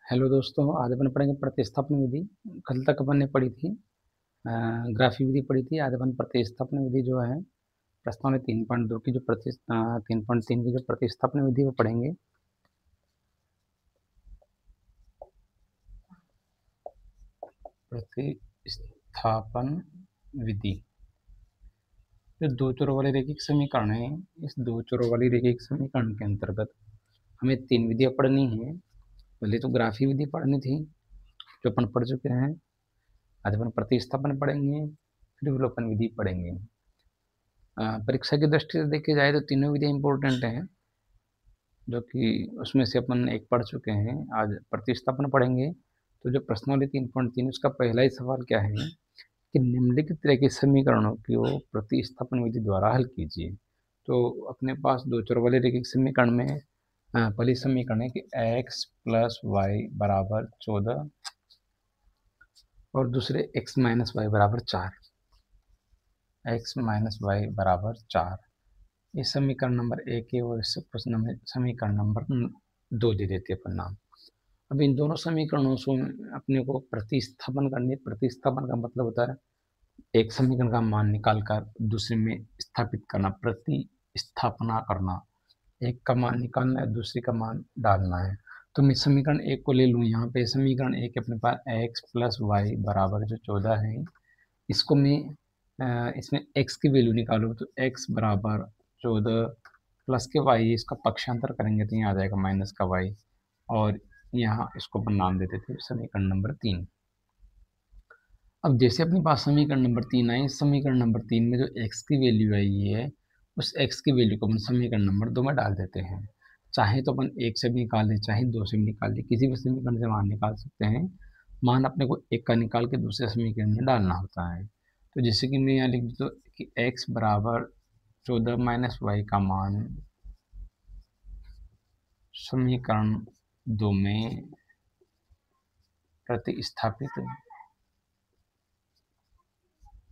Hello दोस्तों, आज अपन पढ़ेंगे प्रतिस्थापन विधि। कल तक अपन ने पढ़ी थी ग्राफी विधि पढ़ी थी। आज अपन प्रतिस्थापन विधि जो है प्रश्नावली 3.2 की जो 3.3 की जो प्रतिस्थापन विधि वो पढ़ेंगे। प्रतिस्थापन विधि जो दो चरों वाले रैखिक समीकरण है, इस दो चरों वाली रैखिक समीकरण के अंतर्गत हमें तीन विधियां पढ़नी है। पहले तो ग्राफी विधि पढ़नी थी जो अपन पढ़ चुके हैं। आज अपन प्रतिस्थापन पढ़ेंगे, फिर विलोपन विधि पढ़ेंगे। परीक्षा की दृष्टि से देखे जाए तो तीनों विधियां इंपॉर्टेंट हैं, जो कि उसमें से अपन एक पढ़ चुके हैं। आज प्रतिस्थापन पढ़ेंगे। तो जो प्रश्नावली 3.3 उसका पहला ही सवाल क्या है कि निम्नलिखित तरह के समीकरणों को प्रतिस्थापन विधि द्वारा हल कीजिए। तो अपने पास दो चर वाले रैखिक समीकरण में पहली समीकरण है कि x प्लस वाई बराबर 14 और दूसरे x माइनस वाई बराबर 4। x माइनस वाई बराबर 4 ये समीकरण नंबर 1 है और इससे प्रश्न समीकरण नंबर 2 दे देते हैं अपन नाम। अब इन दोनों समीकरणों से अपने को प्रतिस्थापन करनी है। प्रतिस्थापन का मतलब होता है एक समीकरण का मान निकाल कर दूसरे में स्थापित करना, प्रतिस्थापना करना। एक का मान निकालना है, दूसरे का मान डालना है। तो मैं समीकरण 1 को ले लूँ। यहाँ पे समीकरण 1 अपने पास x प्लस वाई बराबर जो 14 है, इसको मैं इसमें x की वैल्यू निकालूँ तो x बराबर 14 प्लस के y, इसका पक्षांतर करेंगे तो यहाँ आ जाएगा माइनस का y। और यहाँ इसको अपन नाम देते थे समीकरण नंबर 3। अब जैसे अपने पास समीकरण नंबर 3 आई, समीकरण नंबर 3 में जो x की वैल्यू आई है, उस x की वैल्यू को अपन समीकरण नंबर 2 में डाल देते हैं। चाहे तो अपन 1 से भी निकाल लें, चाहे 2 से भी निकाल लें, किसी भी समीकरण से मान निकाल सकते हैं। मान अपने को 1 का निकाल के दूसरे समीकरण में डालना होता है। तो जैसे कि मैं यहाँ लिख दूँ कि x बराबर 14 माइनस वाई का मान समीकरण 2 में प्रतिस्थापित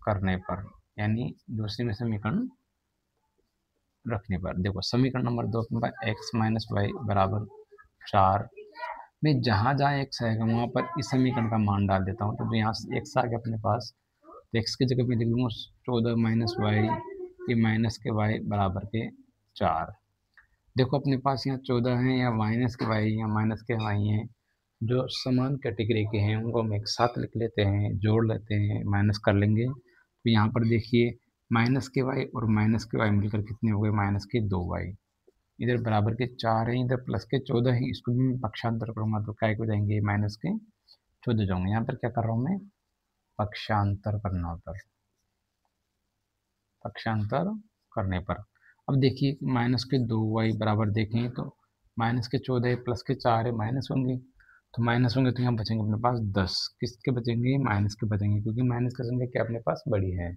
करने पर, यानी दूसरे में समीकरण रखने पर, देखो समीकरण नंबर 2 अपने पास x माइनस वाई बराबर 4 में जहाँ जहाँ x आएगा वहाँ पर इस समीकरण का मान डाल देता हूँ। तो यहाँ से x आ गया अपने पास, तो x की जगह में लिख लूँगा 14 माइनस वाई, ये माइनस के y बराबर के 4। देखो अपने पास यहाँ 14 है या माइनस के y या माइनस के y हैं, जो समान कैटेगरी के हैं उनको हम एक साथ लिख लेते हैं, जोड़ लेते हैं, माइनस कर लेंगे। तो यहाँ पर देखिए माइनस के y और माइनस के y मिलकर कितने हो गए, माइनस के 2y। इधर बराबर के 4 है, इधर प्लस के 14 है, इसको भी मैं पक्षांतर करूंगा तो क्या हो जाएंगे, माइनस के 14 जाऊंगे। यहाँ पर क्या कर रहा हूँ मैं, पक्षांतर करना होता है। पक्षांतर करने पर अब देखिए माइनस के 2y बराबर देखें तो माइनस के 14 प्लस के 4 है, माइनस होंगे। तो माइनस होंगे तो यहाँ बचेंगे अपने पास 10। किसके बचेंगे, माइनस के बचेंगे, क्योंकि माइनस का संख्या क्या अपने पास बड़ी है।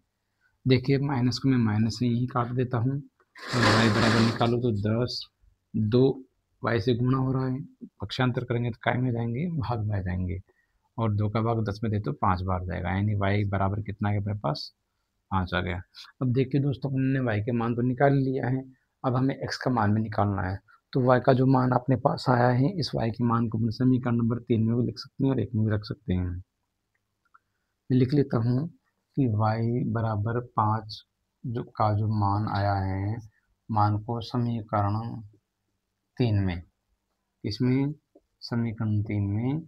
देखिए माइनस को मैं माइनस से यही काट देता हूँ और y बराबर निकालो तो 10, 2 y से गुणा हो रहा है, पक्षांतर करेंगे तो काय में जाएंगे, भाग में जाएंगे। और 2 का भाग 10 में दे तो 5 बार जाएगा, यानी y बराबर कितना है अपने पास, 5 आ गया। अब देखिए दोस्तों अपन ने y के मान तो निकाल लिया है, अब हमें x का मान भी निकालना है। तो y का जो मान अपने पास आया है, इस y के मान को अपन समीकरण नंबर 3 में भी लिख सकते हैं और 1 में भी रख सकते हैं। मैं लिख लेता हूँ कि y बराबर 5 जो मान आया है, मान को समीकरण 3 में, इसमें समीकरण 3 में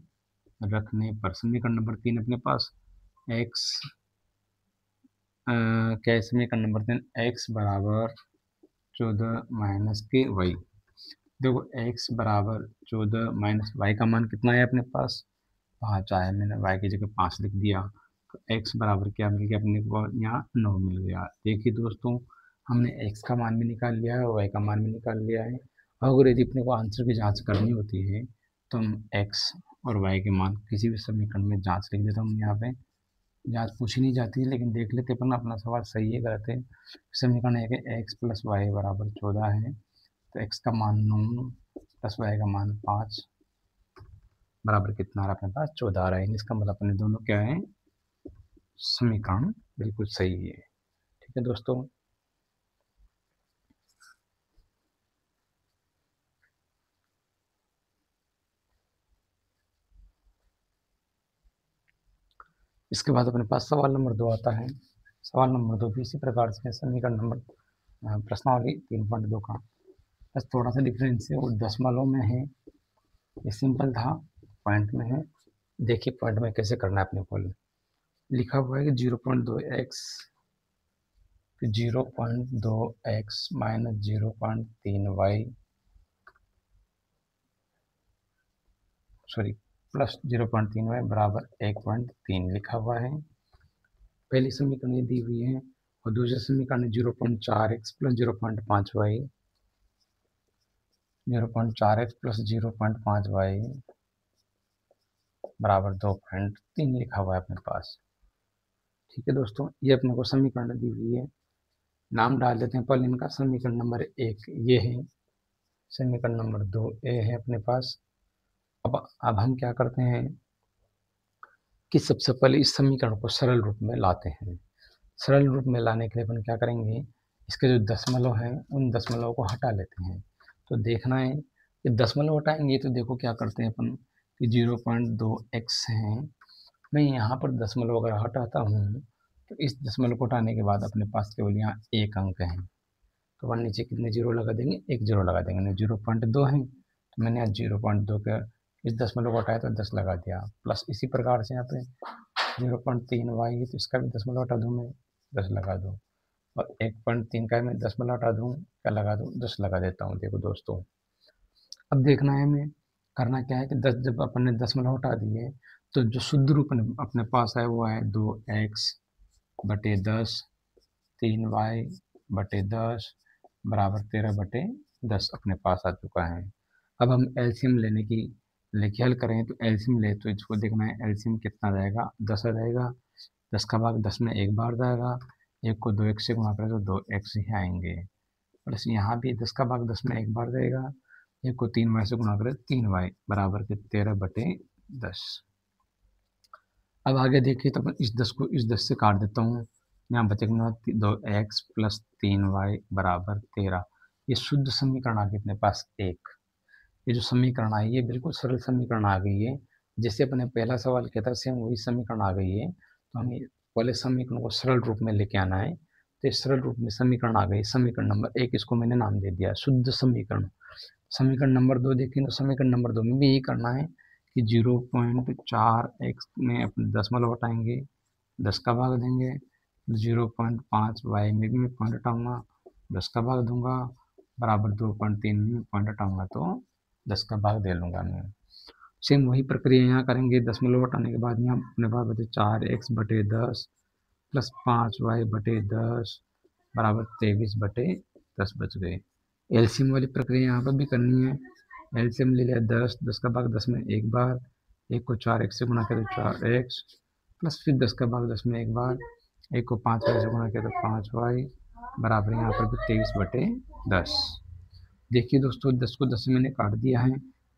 रखने पर समीकरण नंबर 3 अपने पास x क्या है, समीकरण नंबर 3 x बराबर 14 माइनस के वाई। देखो x बराबर 14 माइनस वाई का मान कितना है अपने पास, 5 आया। मैंने y की जगह 5 लिख दिया, तो x बराबर क्या मिल गया अपने को, यहाँ 9 मिल गया। देखिए दोस्तों हमने x का मान भी निकाल लिया है और y का मान भी निकाल लिया है। अगर यदि अपने को आंसर की जांच करनी होती है तो हम x और y के मान किसी भी समीकरण में जांच लिख देता हूँ। यहाँ पे जांच पूछी नहीं जाती है, लेकिन देख लेते अपन अपना सवाल सही है गलत है। समीकरण है कि x प्लस वाई बराबर 14 है, तो x का मान 9 प्लस y का मान 5 बराबर कितना आ रहा है अपने पास, 14 आ रहा है। इसका मतलब अपने दोनों क्या है, समीकरण बिल्कुल सही है। ठीक है दोस्तों। इसके बाद अपने पास सवाल नंबर 2 आता है। सवाल नंबर 2 भी इसी प्रकार से समीकरण नंबर प्रश्नावली 3.2 का, बस थोड़ा सा डिफरेंस है, वो दशमलव में है। ये सिंपल था, पॉइंट में है। देखिए पॉइंट में कैसे करना है अपने को। लिखा हुआ है कि 0.2x, 0.2x minus 0.3y sorry plus 0.3y बराबर 1.3 लिखा हुआ है। पहली समीकरण ये दी हुई है और दूसरे समीकरण 0.4x plus 0.5y, 0.4x plus 0.5y बराबर 2.3 लिखा हुआ है अपने पास। ठीक है दोस्तों, ये अपने को समीकरण दी हुई है। नाम डाल देते हैं पहले इनका। समीकरण नंबर 1 ये है, समीकरण नंबर 2 ए है अपने पास। अब हम क्या करते हैं कि सबसे पहले इस समीकरण को सरल रूप में लाते हैं। सरल रूप में लाने के लिए अपन क्या करेंगे, इसके जो दशमलव हैं उन दशमलव को हटा लेते हैं। तो देखना है कि दशमलव हटाएंगे तो देखो क्या करते हैं अपन कि 0.2x है, मैं यहाँ पर दशमलव अगर हटाता हूँ तो इस दशमलव को हटाने के बाद अपने पास केवल यहाँ एक अंक है। तो अपन नीचे कितने जीरो लगा देंगे, एक जीरो लगा देंगे। 0.2 है तो मैंने यहाँ 0.2 का इस दशमलव को हटाया तो 10 लगा दिया। प्लस इसी प्रकार से यहाँ पे 0.3y है तो इसका भी दशमलव हटा दूँ, मैं 10 लगा दूँ। और 1.3 का मैं दशमलव हटा दूँ, क्या लगा दूँ, 10 लगा देता हूँ। देखो दोस्तों, अब देखना है हमें करना क्या है कि 10 जब अपन ने दशमलव हटा दिए तो जो शुद्ध रूप अपने पास है वो है 2x बटे 10, 3y बटे 10 बराबर 13/10 अपने पास आ चुका है। अब हम एलसीएम लेके हल करें तो एलसीएम ले तो इसको देखना है एलसीएम कितना रहेगा, 10 आ जाएगा। 10 का भाग 10 में एक बार जाएगा, एक को 2x से गुणा करें तो 2x ही आएंगे। प्लस यहाँ भी 10 का भाग 10 में एक बार जाएगा, एक को 3y से गुणा करें 3y बराबर के 13/10। अब आगे देखिए तो इस 10 को इस 10 से काट देता हूँ, यहाँ बचेगा 2x प्लस 3y बराबर 13। ये शुद्ध समीकरण आ गई अपने पास एक। ये जो समीकरण आई है बिल्कुल सरल समीकरण आ गई है। जैसे अपने पहला सवाल किया था सेम वही समीकरण आ गई है। तो हमें पहले समीकरण को सरल रूप में लेके आना है। तो इस सरल रूप में समीकरण आ गई, समीकरण नंबर 1 इसको मैंने नाम दे दिया शुद्ध समीकरण। समीकरण नंबर 2 देखें तो समीकरण नंबर 2 में भी यही करना है कि 0.4x में अपने दशमलव हटाएंगे, 10 का भाग देंगे। 0.5y में भी मैं पॉइंट हटाऊंगा, 10 का भाग दूंगा बराबर 2.3 में पॉइंट हटाऊंगा तो 10 का भाग दे लूँगा मैं। सेम वही प्रक्रिया यहाँ करेंगे। दशमलव हटाने के बाद यहाँ अपने पास बचे 4x बटे 10 प्लस 5y बटे 10 बराबर 23/10 बच गए। एलसीएम वाली प्रक्रिया यहाँ पर भी करनी है। एलसीएम ले लिया 10, 10 का भाग 10 में एक बार, एक को 4x से गुणा किया तो 4x प्लस फिर 10 का भाग 10 में एक बार, एक को 5y से गुणा किया तो 5y बराबर यहाँ पर भी 23/10। देखिए दोस्तों 10 को 10 से मैंने काट दिया है,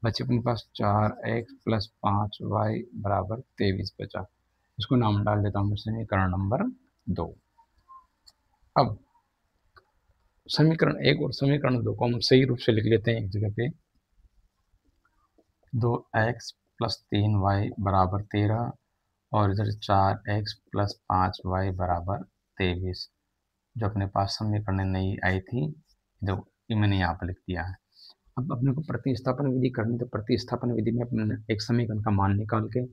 बचे अपने पास 4x प्लस 5y बराबर 23 बचा। इसको नाम डाल देता हूँ समीकरण नंबर 2। अब समीकरण 1 और समीकरण 2 को हम सही रूप से लिख लेते हैं एक जगह पे। 2x प्लस 3y बराबर 13 और इधर 4x प्लस 5y बराबर 23, जो अपने पास समीकरण नई आई थी, जो ये मैंने यहाँ पर लिख दिया है। अब अपने को प्रतिस्थापन विधि करनी, तो प्रतिस्थापन विधि में अपने एक समीकरण का मान निकाल के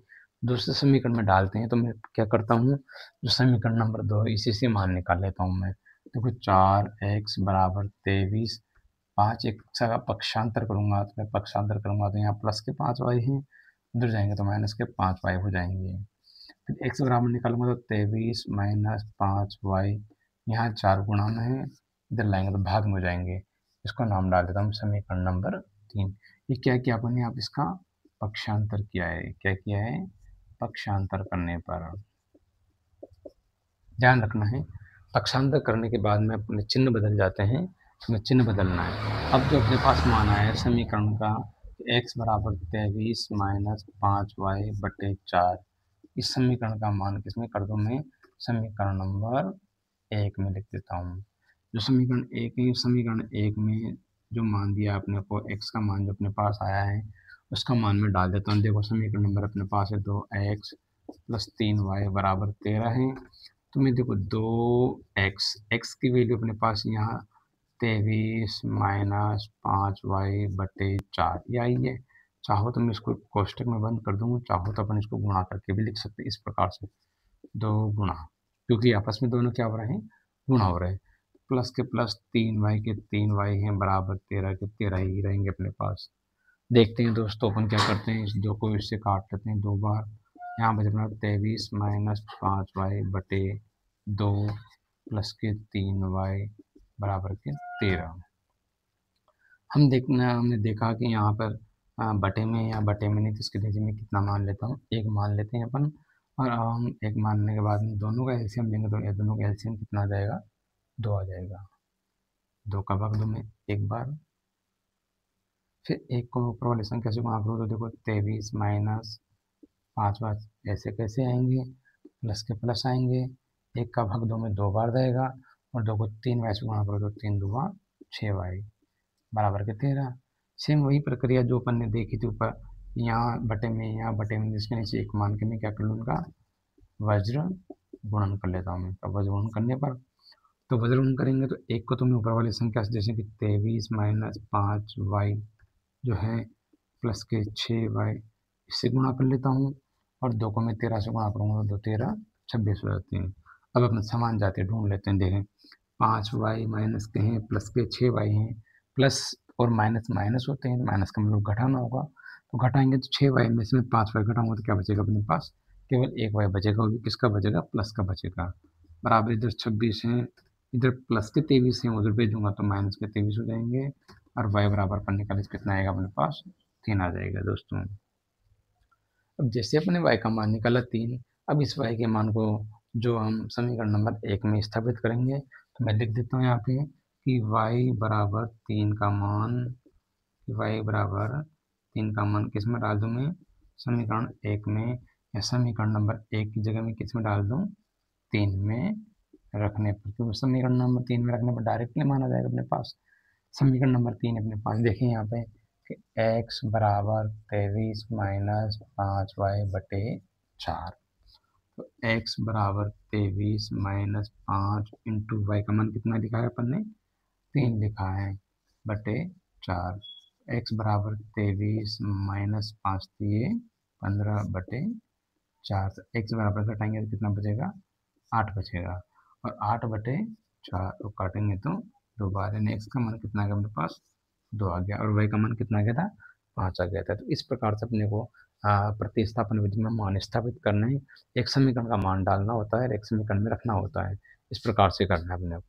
दूसरे समीकरण में डालते हैं। तो मैं क्या करता हूँ, जो समीकरण नंबर 2 है इसी से मान निकाल लेता हूँ मैं। देखो 4x बराबर 23, 5 एक का पक्षांतर करूँगा तो मैं पक्षांतर करूँगा तो यहाँ प्लस के 5y हैं, उधर जाएंगे तो माइनस के 5y हो जाएंगे। फिर x बराबर निकालूंगा तो 23 माइनस 5y, यहाँ 4 गुणा में है, इधर लाएंगे तो भाग में हो जाएंगे। इसको नाम डाल देता हूँ समीकरण नंबर 3। ये क्या किया अपन ने, आप इसका पक्षांतर किया है। क्या किया है, पक्षांतर करने पर ध्यान रखना है, पक्षांतर करने के बाद में अपने चिन्ह बदल जाते हैं, उसमें चिन्ह बदलना है। अब जो अपने पास मान आया है समीकरण का x बराबर 23 माइनस 5y बटे 4, इस समीकरण का मान किसमें कर दूँ मैं, समीकरण नंबर 1 में लिख देता हूँ। जो समीकरण 1 है, समीकरण 1 में जो मान दिया अपने को, x का मान जो अपने पास आया है उसका मान में डाल देता हूँ। देखो समीकरण नंबर अपने पास है 2x प्लस 3y बराबर 13 है। तो मैं देखो 2x की वैल्यू अपने पास यहाँ 23 माइनस 5y/4 ये आई है। चाहो तो मैं इसको कोष्टक में बंद कर दूँ, चाहो तो अपन इसको गुणा करके भी लिख सकते हैं इस प्रकार से, 2 गुणा, क्योंकि आपस में दोनों क्या हो रहे हैं, गुणा हो रहे हैं। प्लस के प्लस 3y के 3y हैं बराबर 13 के 13 ही रहेंगे अपने पास। देखते हैं दोस्तों अपन क्या करते हैं, इस 2 को इससे काट लेते हैं 2 बार। यहाँ बचे अपना 23 माइनस 5y/2 प्लस के 3y बराबर के 13। हमने देखा कि यहाँ पर बटे में या बटे में नहीं तो इसके जगह में कितना मान लेता हूँ, 1 मान लेते हैं अपन। और हम 1 मानने के बाद में दोनों का एलसीएम लेंगे तो ये दोनों का एलसीएम कितना आ जाएगा, 2 आ जाएगा। 2 का भाग 2 में 1 बार, फिर 1 को ऊपर वाली संख्या से गुणा करो तो देखो 23 माइनस 5 ऐसे कैसे आएंगे, प्लस के प्लस आएंगे। 1 का भाग 2 में 2 बार जाएगा और 2 को 3y से गुणा करो तो 3 दूना 6y बराबर के 13। सेम वही प्रक्रिया जो अपन ने देखी थी ऊपर, यहाँ बटे में जिसके नीचे 1 मान के मैं क्या कर लूँ, उनका वज्र गुणन कर लेता हूँ मैं। तो वज्र गुणन करने पर तो वज्र गुणन करेंगे तो 1 को तो मैं ऊपर वाली संख्या से जैसे कि 23 माइनस 5y जो है प्लस के 6y इससे गुणा कर लेता हूँ, और 2 को मैं 13 से गुणा करूँगा तो 2 13 26 हो जाते हैं। अब अपने समान जाते ढूंढ लेते हैं, देखें 5y माइनस के हैं प्लस के 6y हैं, प्लस और माइनस माइनस होते हैं, माइनस का मतलब घटाना होगा, तो घटाएंगे तो 6y में से मैं 5y घटाऊंगा तो क्या बचेगा अपने पास, केवल 1y बचेगा, वो भी किसका बचेगा, प्लस का बचेगा। बराबर इधर 26 है, इधर प्लस के 23 हैं, उधर भेजूंगा तो माइनस के 23 हो जाएंगे, और y बराबर पर निकाले कितना आएगा अपने पास, 3 आ जाएगा दोस्तों। अब जैसे अपने y का मान निकाला 3, अब इस y के मान को जो हम समीकरण नंबर 1 में स्थापित करेंगे, तो मैं लिख देता हूँ यहाँ पे कि y बराबर 3 का मान, y बराबर 3 का मान किस में डाल दूँ मैं, समीकरण 1 में, या समीकरण नंबर 1 की जगह में किस में डाल दूँ, 3 में रखने पर, क्योंकि समीकरण नंबर 3 में रखने पर डायरेक्टली माना जाएगा अपने पास। समीकरण नंबर 3 अपने पास देखें यहाँ पे कि x बराबर 23 माइनस 5y/4, तो x बराबर 23 माइनस 5 इंटू वाई का मान कितना लिखा है अपन ने, 3 लिखा है, बटे 4। x बराबर 23 माइनस 5 दिए 15/4, तो x बराबर घटाएंगे तो कितना बचेगा, 8 बचेगा, और 8/4 को काटेंगे तो 2 बार, यानी x का मान कितना आ गया अपने पास, 2 आ गया, और y का मान कितना आ गया था, 5 आ गया था। तो इस प्रकार से अपने को प्रतिस्थापन विधि में मान स्थापित करना है, एक समीकरण का मान डालना होता है और एक समीकरण में रखना होता है, इस प्रकार से करना है अपने को।